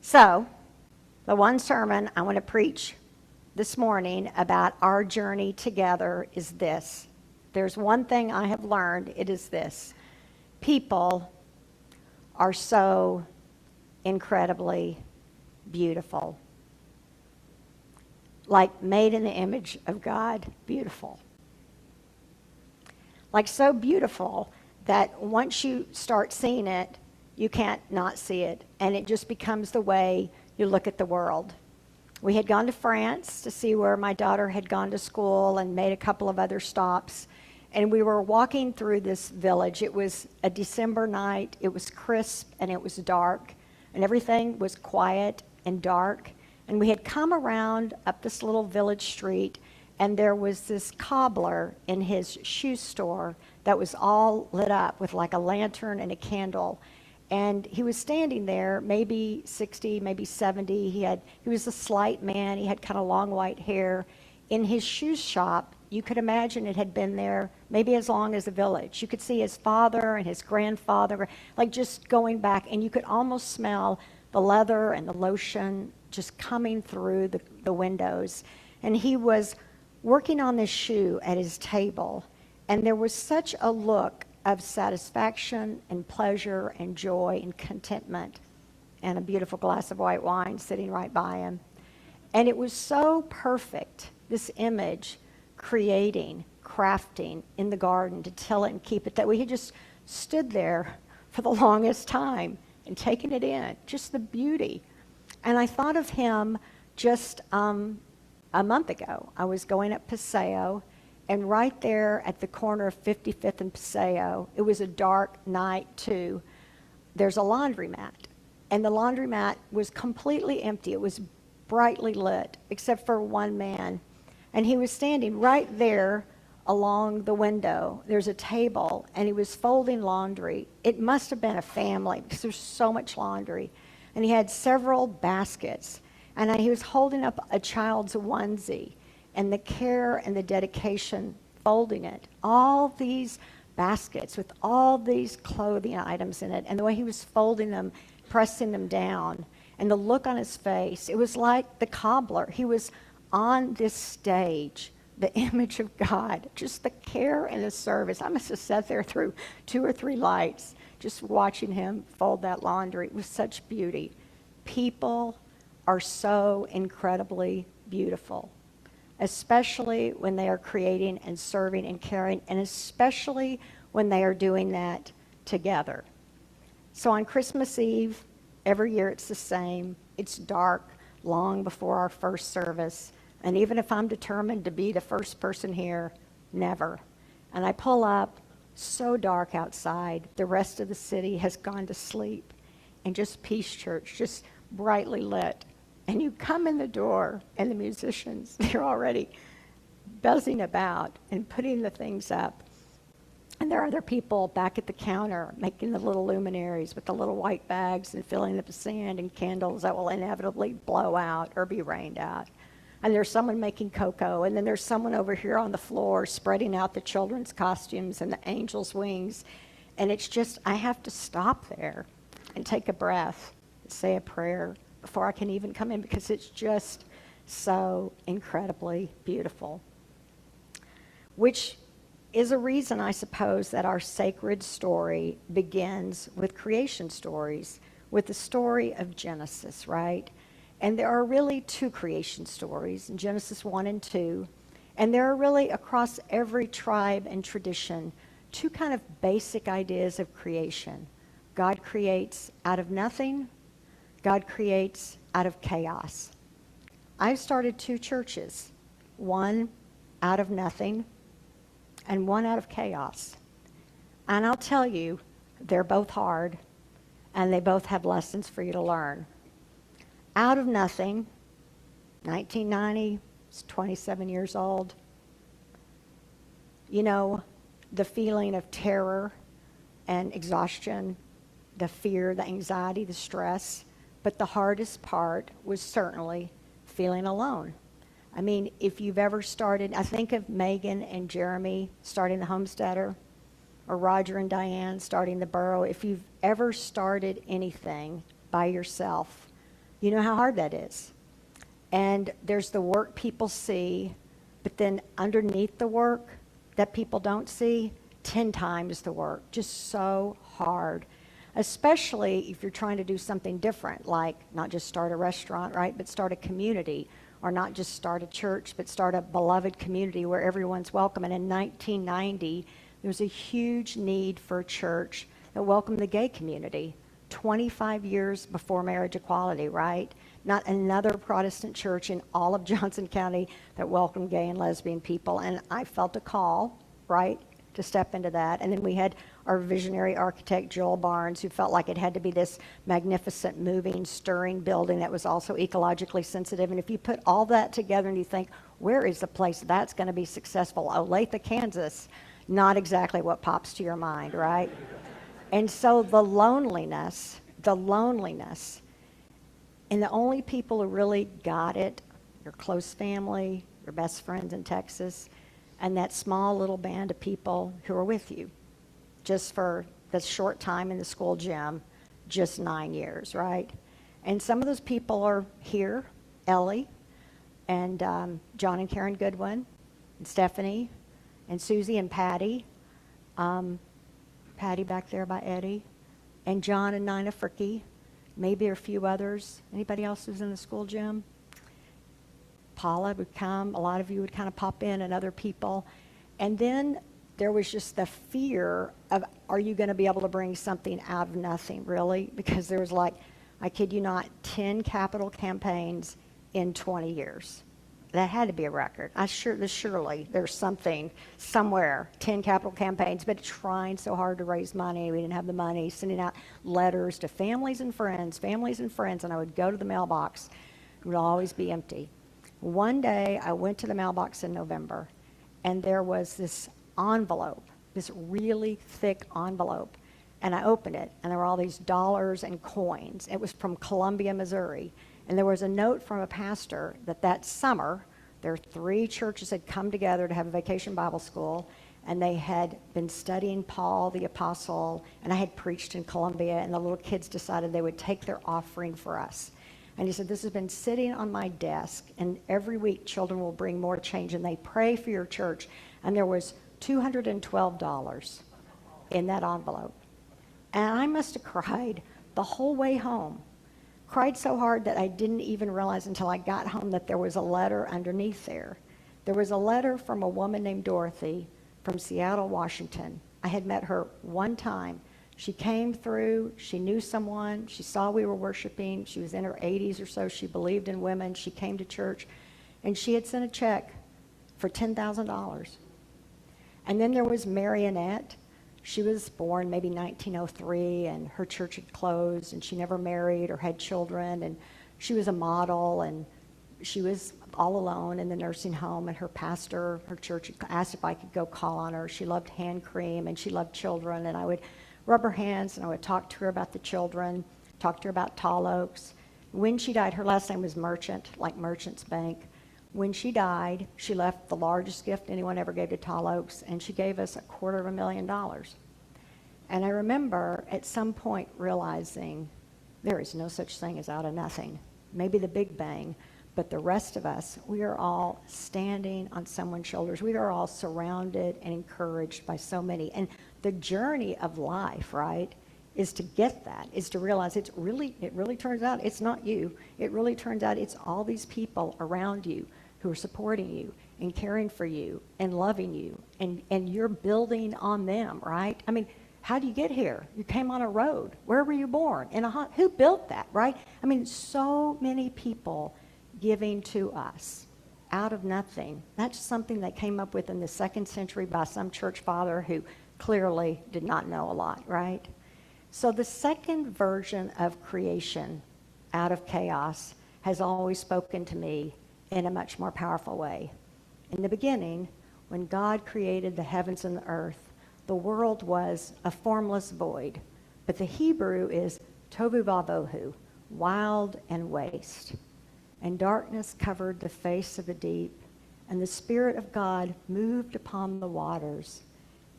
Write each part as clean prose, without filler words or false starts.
So, the one sermon I want to preach this morning about our journey together is this. There's one thing I have learned, it is this. People are so incredibly beautiful. Like made in the image of God, beautiful. Like so beautiful that once you start seeing it, you can't not see it. And it just becomes the way you look at the world. We had gone to France to see where my daughter had gone to school and made a couple of other stops. And we were walking through this village. It was a December night. It was crisp and it was dark. And everything was quiet and dark. And we had come around up this little village street, and there was this cobbler in his shoe store that was all lit up with like a lantern and a candle. And he was standing there, maybe 60, maybe 70. He was a slight man. He had kind of long white hair. In his shoe shop, you could imagine it had been there maybe as long as the village. You could see his father and his grandfather, like just going back, and you could almost smell the leather and the lotion just coming through the windows. And he was working on this shoe at his table, and there was such a look of satisfaction and pleasure and joy and contentment, and a beautiful glass of white wine sitting right by him. And it was so perfect, this image, creating, crafting in the garden to till it and keep it, that we had just stood there for the longest time and taken it in, just the beauty. And I thought of him just a month ago. I was going up Paseo, and right there at the corner of 55th and Paseo, it was a dark night too, there's a laundromat. And the laundromat was completely empty. It was brightly lit, except for one man. And he was standing right there along the window. There's a table, and he was folding laundry. It must have been a family, because there's so much laundry. And he had several baskets. And he was holding up a child's onesie, and the care and the dedication folding it. All these baskets with all these clothing items in it, and the way he was folding them, pressing them down, and the look on his face. It was like the cobbler. He was on this stage, the image of God, just the care and the service. I must have sat there through 2 or 3 lights just watching him fold that laundry. It was such beauty. People are so incredibly beautiful, especially when they are creating and serving and caring, and especially when they are doing that together. So on Christmas Eve, every year it's the same. It's dark long before our first service. And even if I'm determined to be the first person here, never. And I pull up, so dark outside. The rest of the city has gone to sleep. And just Peace Church, just brightly lit. And you come in the door, and the musicians, they're already buzzing about and putting the things up. And there are other people back at the counter making the little luminaries with the little white bags and filling up the sand and candles that will inevitably blow out or be rained out. And there's someone making cocoa, and then there's someone over here on the floor spreading out the children's costumes and the angels' wings. And it's just, I have to stop there and take a breath and say a prayer before I can even come in, because it's just so incredibly beautiful. Which is a reason, I suppose, that our sacred story begins with creation stories, with the story of Genesis, right? And there are really 2 creation stories, in Genesis 1 and 2. And there are really, across every tribe and tradition, 2 kind of basic ideas of creation. God creates out of nothing. God creates out of chaos. I've started 2 churches, one out of nothing and one out of chaos. And I'll tell you, they're both hard, and they both have lessons for you to learn. Out of nothing, 1990, I was 27 years old. You know, the feeling of terror and exhaustion, the fear, the anxiety, the stress. But the hardest part was certainly feeling alone. I mean, if you've ever started, I think of Megan and Jeremy starting the Homesteader, or Roger and Diane starting the Burrow. If you've ever started anything by yourself, You know how hard that is. And there's the work people see, but then underneath the work that people don't see, 10 times the work. Just so hard. Especially if you're trying to do something different, like not just start a restaurant, right, but start a community, or not just start a church, but start a beloved community where everyone's welcome. And in 1990, there was a huge need for a church that welcomed the gay community, 25 years before marriage equality, right? Not another Protestant church in all of Johnson County that welcomed gay and lesbian people. And I felt a call, right, to step into that. And then we had our visionary architect, Joel Barnes, who felt like it had to be this magnificent, moving, stirring building that was also ecologically sensitive. And if you put all that together and you think, where is the place that's going to be successful? Olathe, Kansas. Not exactly what pops to your mind, right? And so the loneliness, and the only people who really got it, your close family, your best friends in Texas, and that small little band of people who are with you just for the short time in the school gym, just 9 years, right? And some of those people are here, Ellie, and John and Karen Goodwin, and Stephanie, and Susie and Patty, Patty back there by Eddie, and John and Nina Fricke, maybe a few others. Anybody else who's in the school gym? Paula would come, a lot of you would kind of pop in, and other people. And then there was just the fear of, are you going to be able to bring something out of nothing, really? Because there was like, I kid you not, 10 capital campaigns in 20 years. That had to be a record. Surely there's something somewhere, 10 capital campaigns, but trying so hard to raise money. We didn't have the money, sending out letters to families and friends, and I would go to the mailbox. It would always be empty. One day I went to the mailbox in November, and there was this envelope, this really thick envelope, and I opened it, and there were all these dollars and coins. It was from Columbia, Missouri, and there was a note from a pastor that summer, their 3 churches had come together to have a vacation Bible school, and they had been studying Paul the Apostle, and I had preached in Columbia, and the little kids decided they would take their offering for us. And he said, this has been sitting on my desk, and every week children will bring more change, and they pray for your church. And there was $212 in that envelope. And I must have cried the whole way home. Cried so hard that I didn't even realize until I got home that there was a letter underneath there. There was a letter from a woman named Dorothy from Seattle, Washington. I had met her one time. She came through, she knew someone, she saw we were worshiping, she was in her 80s or so, she believed in women, she came to church, and she had sent a check for $10,000. And then there was Marionette. She was born maybe 1903, and her church had closed, and she never married or had children, and she was a model, and she was all alone in the nursing home, and her pastor, her church, asked if I could go call on her. She loved hand cream, and she loved children, and I would rub her hands, and I would talk to her about the children, talk to her about Tall Oaks. When she died, her last name was Merchant, like Merchant's Bank. When she died, she left the largest gift anyone ever gave to Tall Oaks, and she gave us $250,000. And I remember at some point realizing there is no such thing as out of nothing. Maybe the Big Bang, but the rest of us, we are all standing on someone's shoulders. We are all surrounded and encouraged by so many. And the journey of life, right, is to get that, is to realize it really turns out it's not you. It really turns out it's all these people around you who are supporting you and caring for you and loving you, and you're building on them, right? I mean, how do you get here? You came on a road. Where were you born? Who built that, right? I mean, so many people giving to us out of nothing. That's something they came up with in the 2nd century by some church father who clearly did not know a lot, right? So the second version of creation out of chaos has always spoken to me in a much more powerful way. In the beginning, when God created the heavens and the earth, the world was a formless void, but the Hebrew is tohu vavohu, wild and waste. And darkness covered the face of the deep, and the Spirit of God moved upon the waters.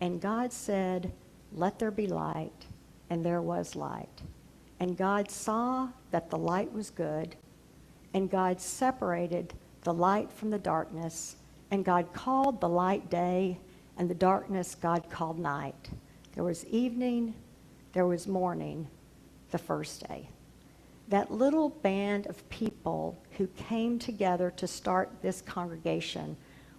And God said, let there be light, and there was light. And God saw that the light was good, and God separated the light from the darkness, and God called the light day, and the darkness God called night. There was evening, there was morning, the first day. That little band of people who came together to start this congregation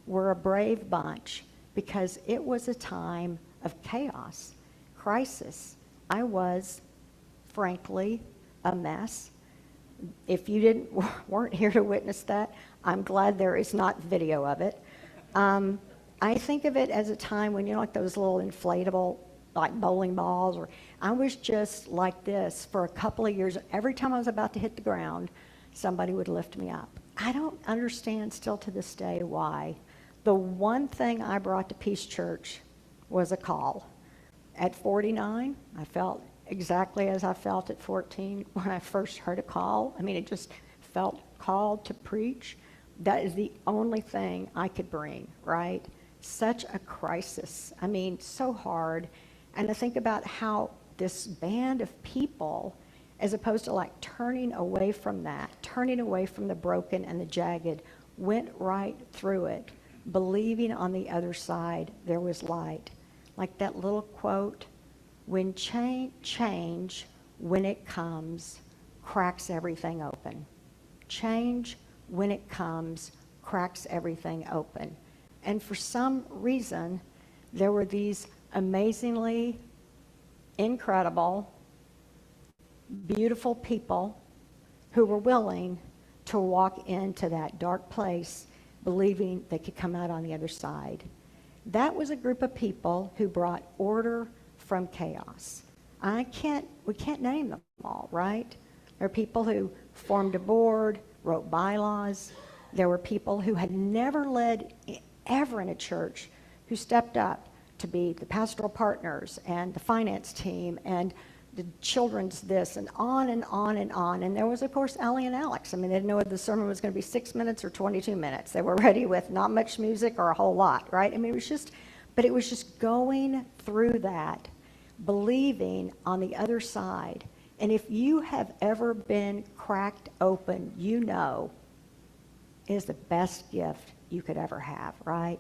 were a brave bunch, because it was a time of chaos, crisis. I was, frankly, a mess. If you weren't here to witness that, I'm glad there is not video of it. I think of it as a time when, like those little inflatable, like bowling balls, or I was just like this for a couple of years. Every time I was about to hit the ground, somebody would lift me up. I don't understand still to this day why. The one thing I brought to Peace Church was a call. At 49, I felt exactly as I felt at 14 when I first heard a call. I mean, it just felt called to preach. That is the only thing I could bring, right? Such a crisis. I mean, so hard. And I think about how this band of people, as opposed to like turning away from that, turning away from the broken and the jagged, went right through it, believing on the other side there was light. Like that little quote, when change, when it comes, cracks everything open. Change, when it comes, cracks everything open. And for some reason, there were these amazingly incredible, beautiful people who were willing to walk into that dark place, believing they could come out on the other side. That was a group of people who brought order from chaos. We can't name them all, right? There are people who formed a board, wrote bylaws. There were people who had never led ever in a church who stepped up to be the pastoral partners and the finance team and the children's this and on and on and on. And there was, of course, Allie and Alex. I mean, they didn't know if the sermon was going to be 6 minutes or 22 minutes. They were ready with not much music or a whole lot, right? I mean, it was just going through that, believing on the other side. And if you have ever been cracked open, you know it is the best gift you could ever have, right?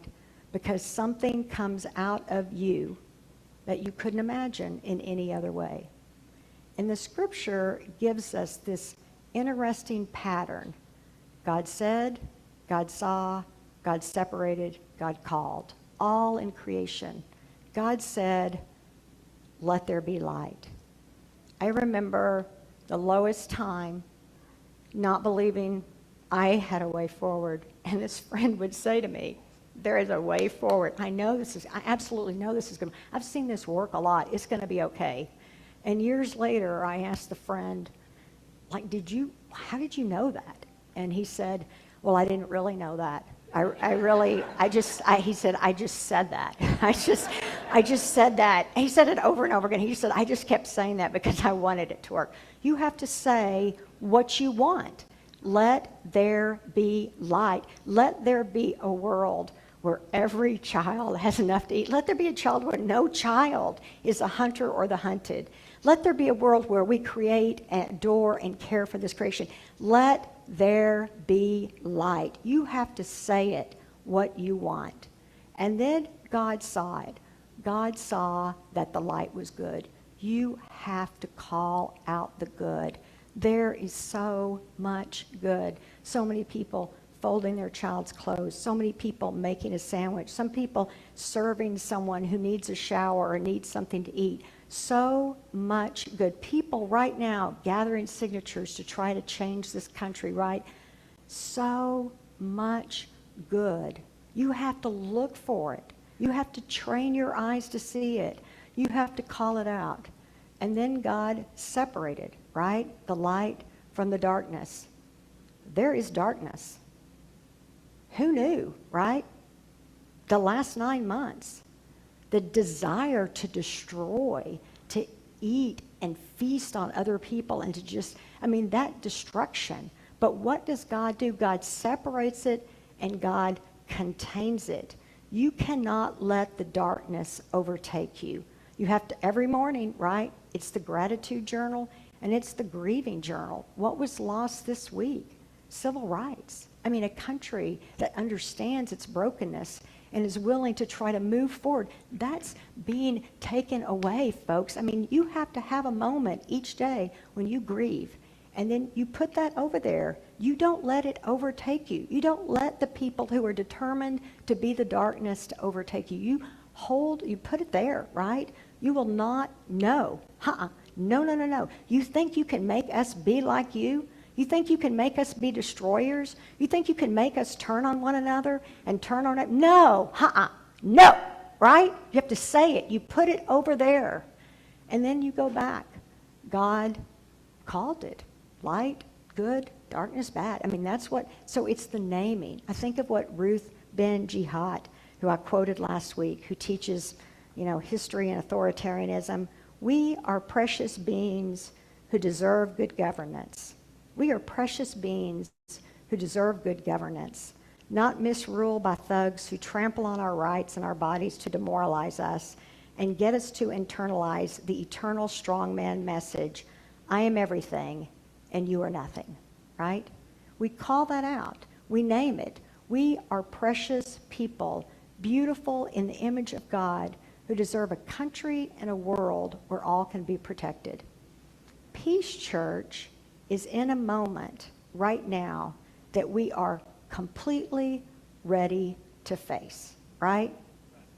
Because something comes out of you that you couldn't imagine in any other way. And the scripture gives us this interesting pattern. God said, God saw, God separated, God called, all in creation. God said, let there be light. I remember the lowest time not believing I had a way forward. And this friend would say to me, there is a way forward. I absolutely know this is going to, I've seen this work a lot. It's going to be okay. And years later, I asked the friend, like, how did you know that? And he said, well, I didn't really know that. He said, I just said that. I just said that. He said it over and over again. He said, I just kept saying that because I wanted it to work. You have to say what you want. Let there be light. Let there be a world where every child has enough to eat. Let there be a child where no child is a hunter or the hunted. Let there be a world where we create and adore and care for this creation. Let there be light. You have to say it, what you want. And then God saw it. God saw that the light was good. You have to call out the good. There is so much good. So many people folding their child's clothes, so many people making a sandwich, some people serving someone who needs a shower or needs something to eat. So much good. People right now gathering signatures to try to change this country, right? So much good. You have to look for it. You have to train your eyes to see it. You have to call it out. And then God separated, right? The light from the darkness. There is darkness. Who knew, right? The last 9 months, the desire to destroy, to eat and feast on other people and to just, that destruction. But what does God do? God separates it and God contains it. You cannot let the darkness overtake you. You have to, every morning, right? It's the gratitude journal. and it's the grieving journal. What was lost this week? Civil rights. I mean, a country that understands its brokenness and is willing to try to move forward. That's being taken away, folks. I mean, you have to have a moment each day when you grieve, and then you put that over there. You don't let it overtake you. You don't let the people who are determined to be the darkness to overtake you. You put it there, right? You will not, no. No. You think you can make us be like you? You think you can make us be destroyers? You think you can make us turn on one another and turn on it? No, no, right? You have to say it. You put it over there. And then you go back. God called it light, good, darkness, bad. I mean, so it's the naming. I think of what Ruth Ben Jihad, who I quoted last week, who teaches, history and authoritarianism. We are precious beings who deserve good governance. We are precious beings who deserve good governance, not misruled by thugs who trample on our rights and our bodies to demoralize us and get us to internalize the eternal strongman message, I am everything and you are nothing, right? We call that out. We name it. We are precious people, beautiful in the image of God, who deserve a country and a world where all can be protected. Peace Church is in a moment right now that we are completely ready to face, right?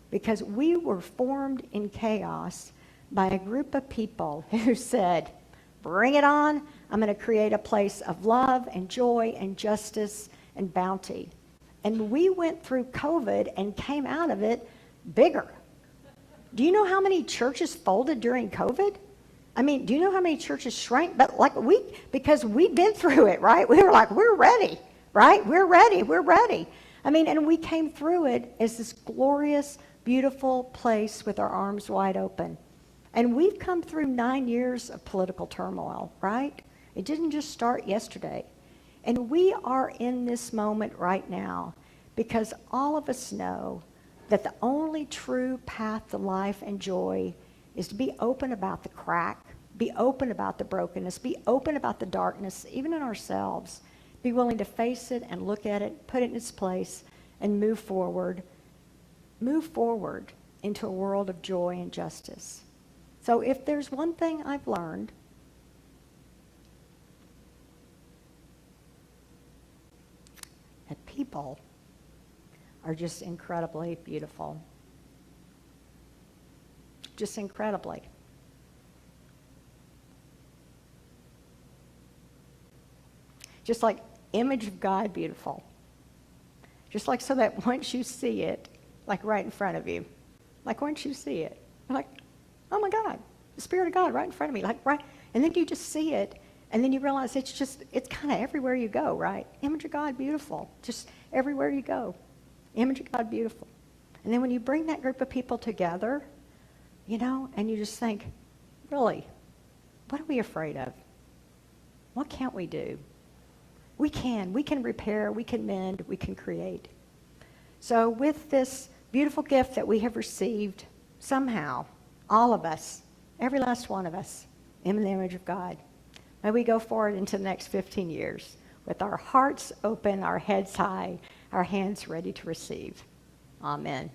Because we were formed in chaos by a group of people who said, bring it on, I'm going to create a place of love and joy and justice and bounty. And we went through COVID and came out of it bigger. Do you know how many churches folded during COVID? I mean, do you know how many churches shrank? But because we've been through it, right? We were like, we're ready, right? We're ready. I mean, and we came through it as this glorious, beautiful place with our arms wide open. And we've come through 9 years of political turmoil, right? It didn't just start yesterday. And we are in this moment right now because all of us know that the only true path to life and joy is to be open about the crack, be open about the brokenness, be open about the darkness, even in ourselves. Be willing to face it and look at it, put it in its place, and move forward into a world of joy and justice. So if there's one thing I've learned, that people are just incredibly beautiful. Just incredibly. Just like image of God, beautiful. Just like so that once you see it, like right in front of you, like once you see it, you're like, oh my God, the Spirit of God right in front of me, like right, and then you just see it, and then you realize it's kind of everywhere you go, right? Image of God, beautiful, just everywhere you go. Image of God, beautiful. And then when you bring that group of people together, and you just think, really, what are we afraid of? What can't we do? We can repair, we can mend, we can create. So with this beautiful gift that we have received, somehow, all of us, every last one of us, in the image of God, may we go forward into the next 15 years with our hearts open, our heads high, our hands ready to receive. Amen.